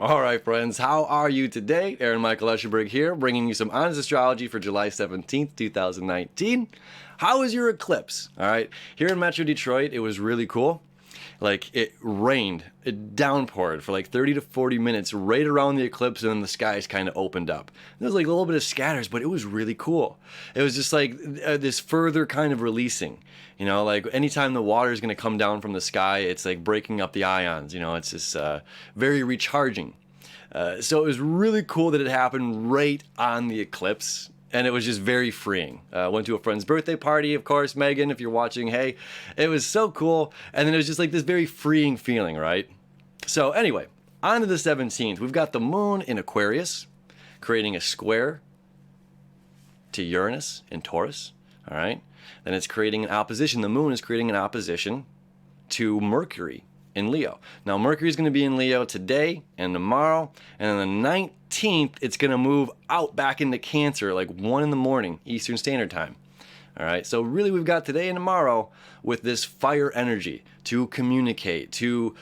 All right, friends, how are you today? Aaron Michael Eschenberg here, bringing you some honest astrology for July 17th, 2019. How was your eclipse? All right, here in Metro Detroit, it was really cool. Like, it rained, it downpoured for like 30 to 40 minutes right around the eclipse, and then the skies kind of opened up. There was like a little bit of scatters, but it was really cool. It was just like this further kind of releasing. You know, like anytime the water is going to come down from the sky, it's like breaking up the ions. You know, it's just very recharging. So it was really cool that it happened right on the eclipse. And it was just very freeing. Went to a friend's birthday party, of course, Megan, if you're watching, hey. It was so cool. And then it was just like this very freeing feeling, right? So anyway, on to the 17th. We've got the moon in Aquarius, creating a square to Uranus in Taurus, all right? Then it's creating an opposition. The moon is creating an opposition to Mercury in Leo. Now, Mercury is going to be in Leo today and tomorrow, and on the 19th, it's going to move out back into Cancer, like 1 in the morning, Eastern Standard Time. All right, so really we've got today and tomorrow with this fire energy to communicate, to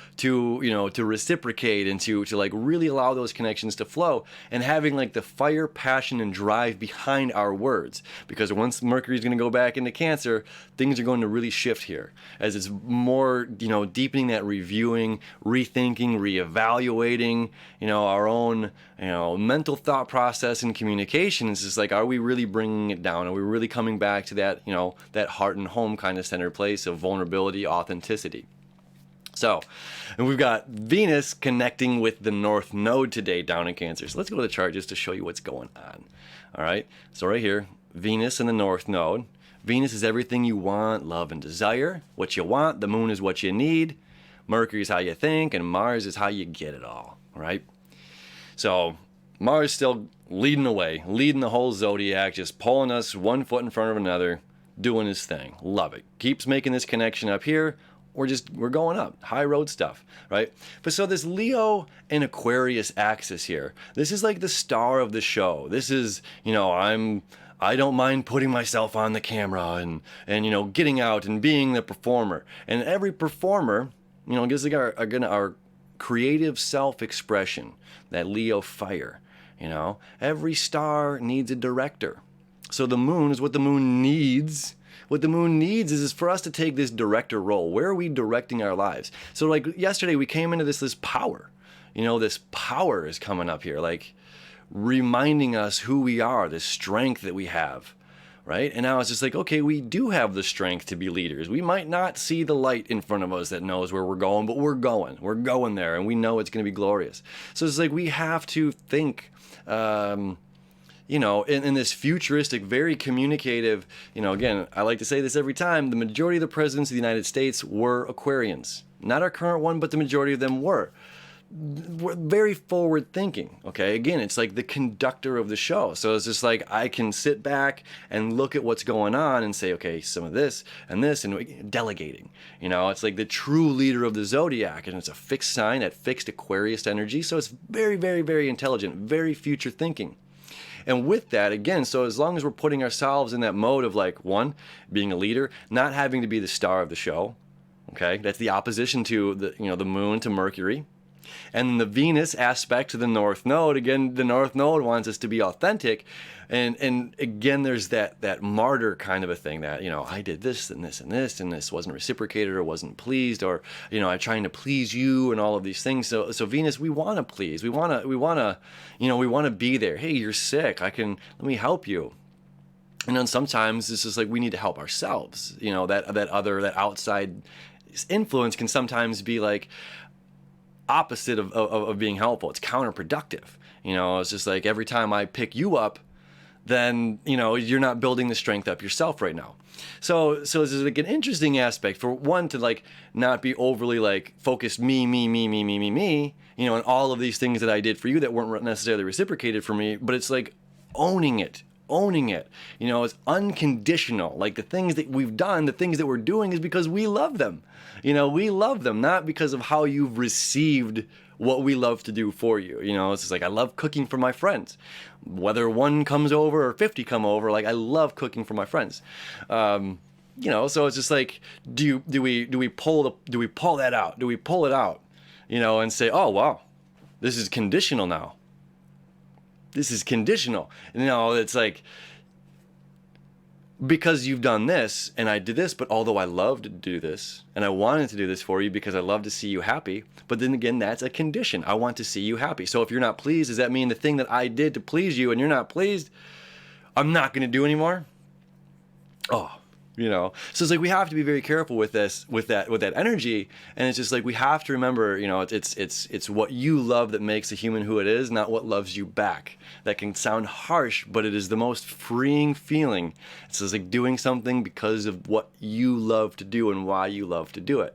reciprocate, and to like really allow those connections to flow, and having like the fire, passion, and drive behind our words. Because once Mercury is going to go back into Cancer, things are going to really shift here, as it's more, deepening that reviewing, rethinking, reevaluating, our own, mental thought process and communication. It's just like, are we really bringing it down? Are we really coming back to that, that heart and home kind of center place of vulnerability, authenticity? So, and we've got Venus connecting with the North Node today down in Cancer. So let's go to the chart just to show you what's going on. All right, so right here, Venus and the North Node. Venus is everything you want, love, and desire. What you want, the moon is what you need. Mercury is how you think, and Mars is how you get it all, right? So Mars still leading the way, leading the whole zodiac, just pulling us one foot in front of another, doing his thing. Love it. Keeps making this connection up here. We're going up, high road stuff, right? But so this Leo and Aquarius axis here, this is like the star of the show. This is, I don't mind putting myself on the camera and getting out and being the performer. And every performer, gives like our creative self-expression, that Leo fire. Every star needs a director. So the moon is what the moon needs. What the moon needs is for us to take this director role. Where are we directing our lives? So like yesterday we came into this power. This power is coming up here, like reminding us who we are, this strength that we have, right? And now it's just like, okay, we do have the strength to be leaders. We might not see the light in front of us that knows where we're going, but we're going there, and we know it's going to be glorious. So it's like we have to think, in this futuristic, very communicative, again, I like to say this every time, the majority of the presidents of the United States were Aquarians. Not our current one, but the majority of them were. We're very forward thinking, okay? Again, it's like the conductor of the show. So it's just like I can sit back and look at what's going on and say, okay, some of this, and delegating. It's like the true leader of the zodiac, and it's a fixed sign, that fixed Aquarius energy. So it's very, very, very intelligent, very future thinking. And with that, again, so as long as we're putting ourselves in that mode of like, one, being a leader, not having to be the star of the show, okay? That's the opposition to the moon to Mercury. And the Venus aspect to the North Node, again, the North Node wants us to be authentic. And again, there's that martyr kind of a thing that, I did this and this and this, and this wasn't reciprocated or wasn't pleased, or, I'm trying to please you and all of these things. So Venus, we want to please. We want to be there. Hey, you're sick. Let me help you. And then sometimes it's just like we need to help ourselves. That outside influence can sometimes be like opposite of being helpful. It's counterproductive. It's just like every time I pick you up, then you're not building the strength up yourself right now. So this is like an interesting aspect for one, to like not be overly like focused me, and all of these things that I did for you that weren't necessarily reciprocated for me, but it's like owning it. It's unconditional. Like the things that we've done, the things that we're doing is because we love them. We love them, not because of how you've received what we love to do for you. It's just like, I love cooking for my friends. Whether one comes over or 50 come over, like I love cooking for my friends. So it's just like, do we pull that out? Do we pull it out? And say, oh wow, This is conditional now. This is conditional. It's like, because you've done this and I did this, but although I love to do this and I wanted to do this for you because I love to see you happy, but then again, that's a condition. I want to see you happy. So if you're not pleased, does that mean the thing that I did to please you and you're not pleased, I'm not going to do anymore? Oh, so it's like we have to be very careful with this, with that energy. And it's just like we have to remember, it's what you love that makes a human who it is, not what loves you back. That can sound harsh, but it is the most freeing feeling. It's just like doing something because of what you love to do and why you love to do it.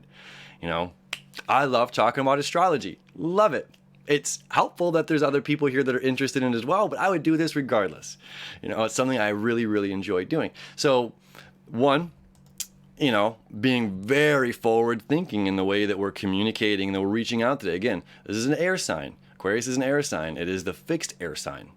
I love talking about astrology. Love it. It's helpful that there's other people here that are interested in it as well, but I would do this regardless. It's something I really, really enjoy doing. So, one, being very forward thinking in the way that we're communicating and that we're reaching out today. Again, this is an air sign. Aquarius is an air sign. It is the fixed air sign.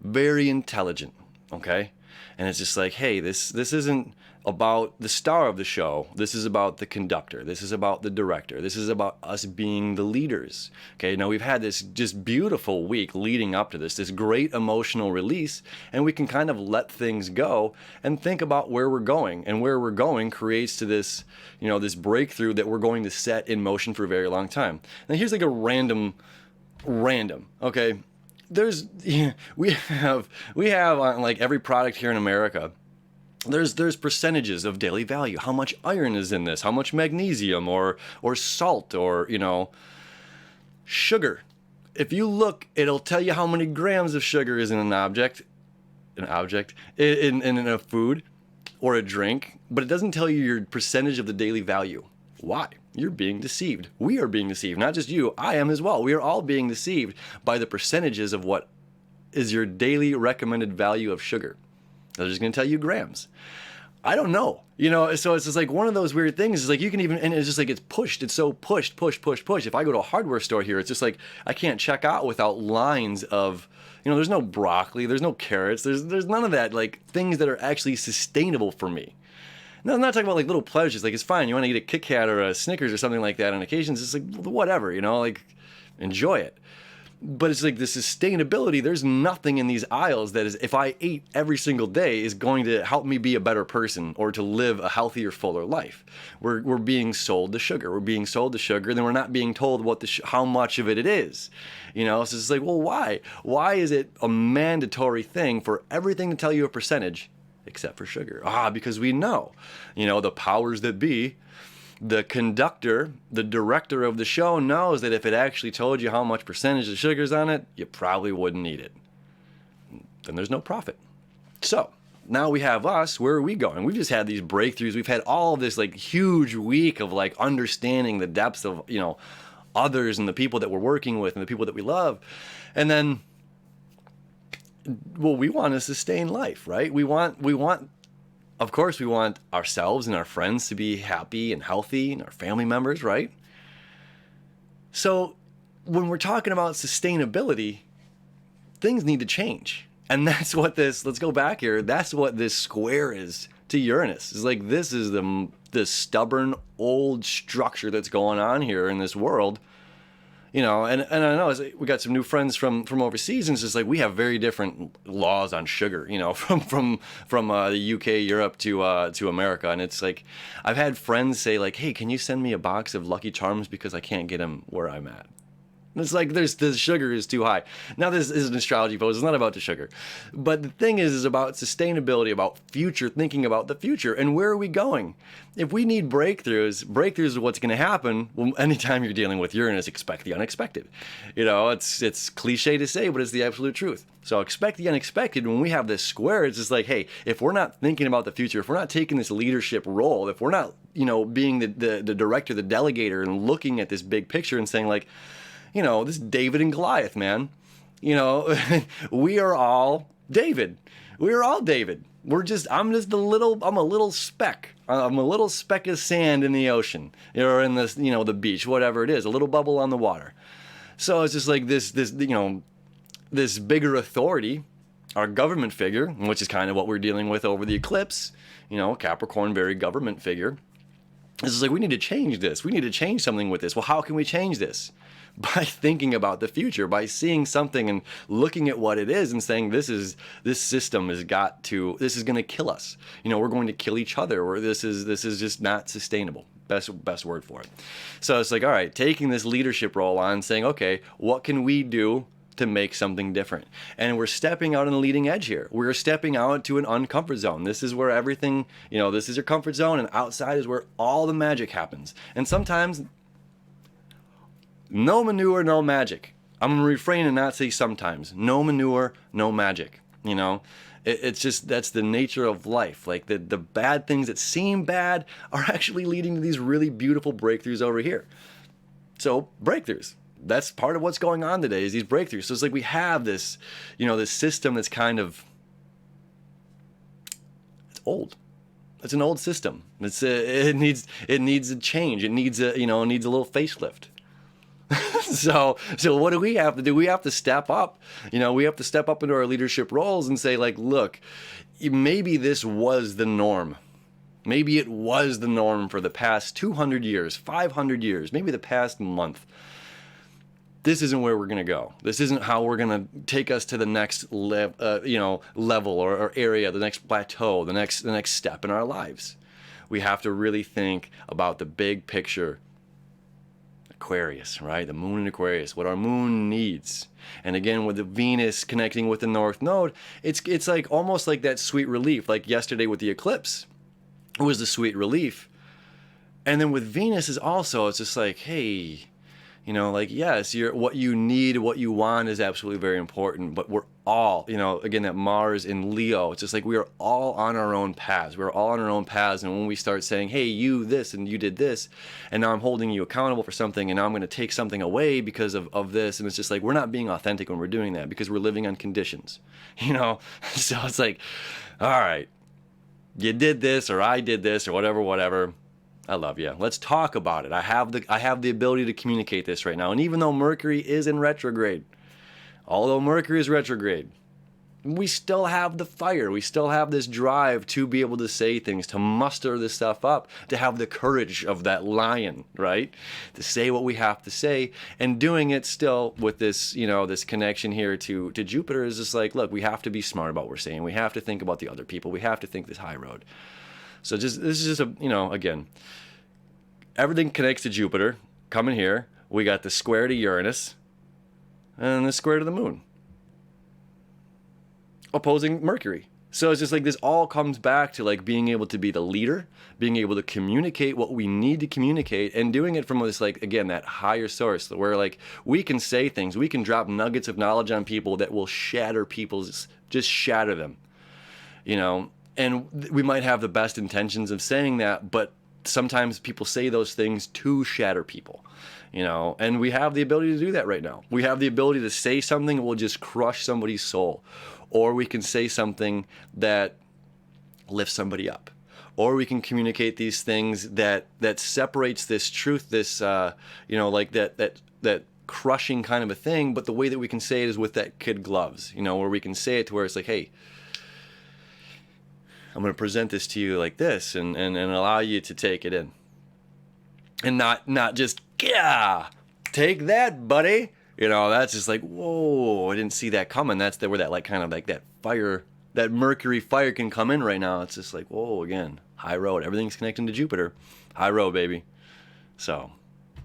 Very intelligent, okay? And it's just like, hey, this isn't about the star of the show. This is about the conductor. This is about the director. This is about us being the leaders. Okay, now we've had this just beautiful week leading up to this great emotional release, and we can kind of let things go and think about where we're going. And where we're going creates to this, this breakthrough that we're going to set in motion for a very long time. Now here's like a random, okay? We have on like every product here in America, there's percentages of daily value. How much iron is in this? How much magnesium or salt or, sugar. If you look, it'll tell you how many grams of sugar is in in a food or a drink, but it doesn't tell you your percentage of the daily value. Why? You're being deceived. We are being deceived. Not just you, I am as well. We are all being deceived by the percentages of what is your daily recommended value of sugar. They're just going to tell you grams. I don't know. So it's just like one of those weird things. It's like you can even, and it's just like it's pushed. It's so pushed. If I go to a hardware store here, it's just like I can't check out without lines of, there's no broccoli, there's no carrots, there's none of that, like things that are actually sustainable for me. No, I'm not talking about like little pleasures. Like it's fine. You want to eat a Kit Kat or a Snickers or something like that on occasions. It's like whatever, like enjoy it. But it's like the sustainability, there's nothing in these aisles that is, if I ate every single day, is going to help me be a better person or to live a healthier, fuller life. We're being sold the sugar. We're being sold the sugar, and then we're not being told what how much of it is. So it's like, well, why? Why is it a mandatory thing for everything to tell you a percentage except for sugar? Because we know, the powers that be, the conductor, the director of the show knows that if it actually told you how much percentage of sugar's on it, you probably wouldn't eat it. Then there's no profit. So now we have us. Where are we going? We've just had these breakthroughs. We've had all this like huge week of like understanding the depths of, others and the people that we're working with and the people that we love. And then, well, we want to sustain life, right? Of course, we want ourselves and our friends to be happy and healthy and our family members, right? So when we're talking about sustainability, things need to change. And that's what let's go back here. That's what this square is to Uranus. It's like this is the stubborn old structure that's going on here in this world. And I know we got some new friends from overseas, and it's just like we have very different laws on sugar, from the UK, Europe to America, and it's like I've had friends say like, hey, can you send me a box of Lucky Charms because I can't get them where I'm at. It's like the sugar is too high. Now this is an astrology post. It's not about the sugar. But the thing is about sustainability, about future, thinking about the future. And where are we going? If we need breakthroughs are what's going to happen. Well, anytime you're dealing with Uranus, expect the unexpected. It's cliche to say, but it's the absolute truth. So expect the unexpected. When we have this square, it's just like, hey, if we're not thinking about the future, if we're not taking this leadership role, if we're not, being the director, the delegator, and looking at this big picture and saying like, this David and Goliath, man. We are all David. We are all David. I'm a little speck. I'm a little speck of sand in the ocean or in this, the beach, whatever it is, a little bubble on the water. So it's just like this bigger authority, our government figure, which is kind of what we're dealing with over the eclipse, Capricorn, very government figure. It's just like, we need to change this. We need to change something with this. Well, how can we change this? by thinking about the future, by seeing something and looking at what it is and saying, this system this is going to kill us. We're going to kill each other, or this is just not sustainable. Best word for it. So it's like, all right, taking this leadership role on, saying, okay, what can we do to make something different? And we're stepping out on the leading edge here. We're stepping out to an uncomfort zone. This is where everything, this is your comfort zone, and outside is where all the magic happens. And sometimes, no manure, no magic. I'm going to refrain and not say sometimes. No manure, no magic. It's just, that's the nature of life. Like the bad things that seem bad are actually leading to these really beautiful breakthroughs over here. So breakthroughs. That's part of what's going on today, is these breakthroughs. So it's like we have this, this system that's kind of, it's old. It's an old system. It needs a change. It needs a little facelift. So what do we have to do? We have to step up. We have to step up into our leadership roles and say, like, look, maybe this was the norm. Maybe it was the norm for the past 200 years, 500 years, maybe the past month. This isn't where we're going to go. This isn't how we're going to take us to the next level or area, the next plateau, the next step in our lives. We have to really think about the big picture. Aquarius, right? The moon in Aquarius, what our moon needs. And again, with the Venus connecting with the North Node, it's like almost like that sweet relief. Like yesterday with the eclipse, it was the sweet relief. And then with Venus is also, it's just like, hey, yes, what you need, what you want is absolutely very important, but we're all, again, that Mars in Leo, it's just like we are all on our own paths. We're all on our own paths, and when we start saying, hey, you this, and you did this, and now I'm holding you accountable for something, and now I'm going to take something away because of this, and it's just like we're not being authentic when we're doing that because we're living on conditions, So it's like, all right, you did this, or I did this, or whatever. I love you. Let's talk about it. I have the ability to communicate this right now. And even though Mercury is in retrograde, we still have the fire. We still have this drive to be able to say things, to muster this stuff up, to have the courage of that lion, right? To say what we have to say, and doing it still with this, this connection here to Jupiter is just like, look, we have to be smart about what we're saying. We have to think about the other people. We have to think this high road. So this is just again, everything connects to Jupiter. Coming here, we got the square to Uranus and the square to the moon, opposing Mercury. So it's just like this all comes back to like being able to be the leader, being able to communicate what we need to communicate, and doing it from this, like, again, that higher source where like we can say things, we can drop nuggets of knowledge on people that will shatter just shatter them, And we might have the best intentions of saying that, but sometimes people say those things to shatter people, and we have the ability to do that right now. We have the ability to say something that will just crush somebody's soul, or we can say something that lifts somebody up, or we can communicate these things that separates this truth, this, like that crushing kind of a thing, but the way that we can say it is with that kid gloves, where we can say it to where it's like, hey, I'm going to present this to you like this, and allow you to take it in. And not just, yeah, take that, buddy. That's just like, whoa, I didn't see that coming. That's where that like kind of like that fire, that Mercury fire can come in right now. It's just like, whoa, again, high road. Everything's connecting to Jupiter. High road, baby. So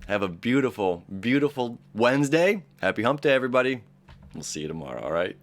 have a beautiful, beautiful Wednesday. Happy hump day, everybody. We'll see you tomorrow, all right?